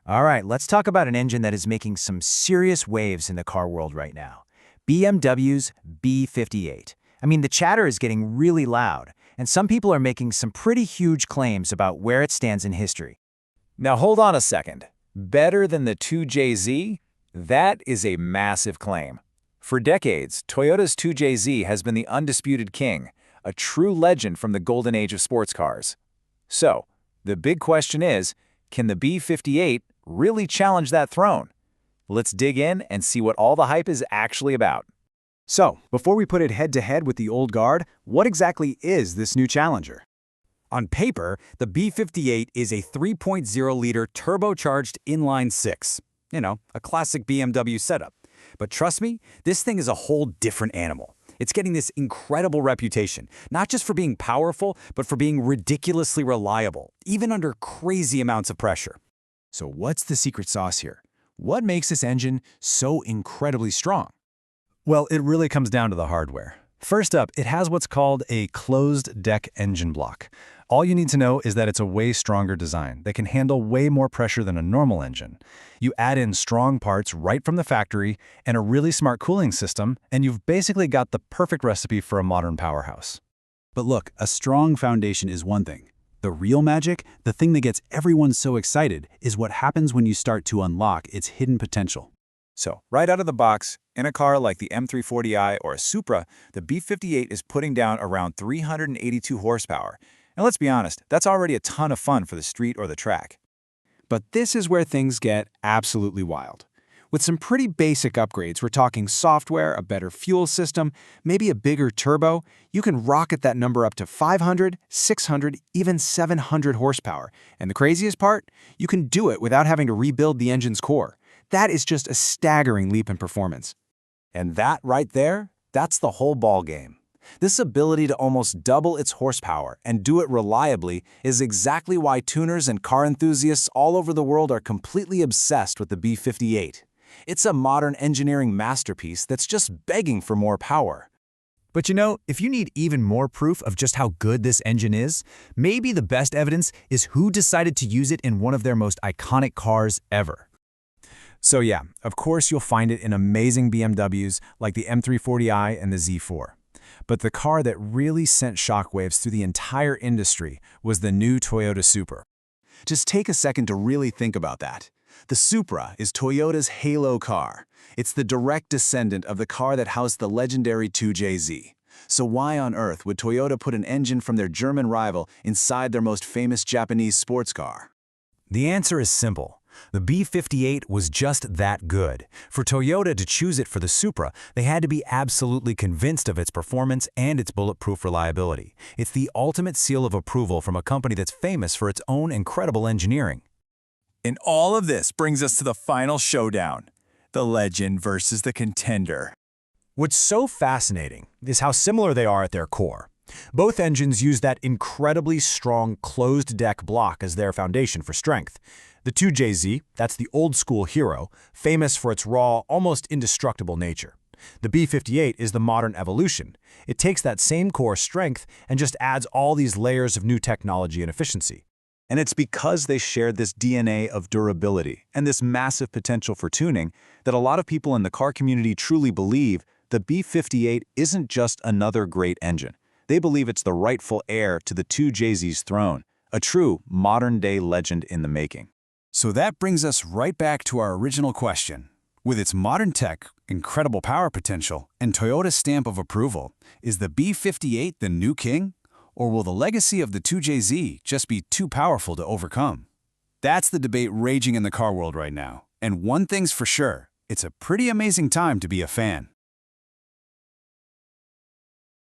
All right, let's talk about an engine that is making some serious waves in the car world right now. BMW's B58. I mean, the chatter is getting really loud, and some people are making some pretty huge claims about where it stands in history. Now hold on a second. Better than the 2JZ? That is a massive claim. For decades, Toyota's 2JZ has been the undisputed king, a true legend from the golden age of sports cars. So, the big question is, can the B58 really challenge that throne? Let's dig in and see what all the hype is actually about. So, before we put it head-to-head with the old guard, what exactly is this new challenger? On paper, the B58 is a 3.0-liter turbocharged inline six. You know, a classic BMW setup. But trust me, this thing is a whole different animal. It's getting this incredible reputation, not just for being powerful, but for being ridiculously reliable, even under crazy amounts of pressure. So what's the secret sauce here? What makes this engine so incredibly strong? Well, it really comes down to the hardware. First up, it has what's called a closed-deck engine block. All you need to know is that it's a way stronger design that can handle way more pressure than a normal engine. You add in strong parts right from the factory and a really smart cooling system, and you've basically got the perfect recipe for a modern powerhouse. But look, a strong foundation is one thing. The real magic, the thing that gets everyone so excited, is what happens when you start to unlock its hidden potential. So, right out of the box, in a car like the M340i or a Supra, the B58 is putting down around 382 horsepower. And let's be honest, that's already a ton of fun for the street or the track. But this is where things get absolutely wild. With some pretty basic upgrades, we're talking software, a better fuel system, maybe a bigger turbo, you can rocket that number up to 500, 600, even 700 horsepower. And the craziest part? You can do it without having to rebuild the engine's core. That is just a staggering leap in performance. And that right there, that's the whole ballgame. This ability to almost double its horsepower and do it reliably is exactly why tuners and car enthusiasts all over the world are completely obsessed with the B58. It's a modern engineering masterpiece that's just begging for more power. But you know, if you need even more proof of just how good this engine is, maybe the best evidence is who decided to use it in one of their most iconic cars ever. So yeah, of course you'll find it in amazing BMWs like the M340i and the Z4. But the car that really sent shockwaves through the entire industry was the new Toyota Supra. Just take a second to really think about that. The Supra is Toyota's halo car. It's the direct descendant of the car that housed the legendary 2JZ. So why on earth would Toyota put an engine from their German rival inside their most famous Japanese sports car? The answer is simple. The B58 was just that good. For Toyota to choose it for the Supra, they had to be absolutely convinced of its performance and its bulletproof reliability. It's the ultimate seal of approval from a company that's famous for its own incredible engineering. And all of this brings us to the final showdown, the legend versus the contender. What's so fascinating is how similar they are at their core. Both engines use that incredibly strong closed-deck block as their foundation for strength. The 2JZ, that's the old-school hero, famous for its raw, almost indestructible nature. The B58 is the modern evolution. It takes that same core strength and just adds all these layers of new technology and efficiency. And it's because they shared this DNA of durability and this massive potential for tuning that a lot of people in the car community truly believe the B58 isn't just another great engine. They believe it's the rightful heir to the 2JZ's throne, a true modern-day legend in the making. So that brings us right back to our original question. With its modern tech, incredible power potential, and Toyota's stamp of approval, is the B58 the new king? Or will the legacy of the 2JZ just be too powerful to overcome? That's the debate raging in the car world right now. And one thing's for sure, it's a pretty amazing time to be a fan.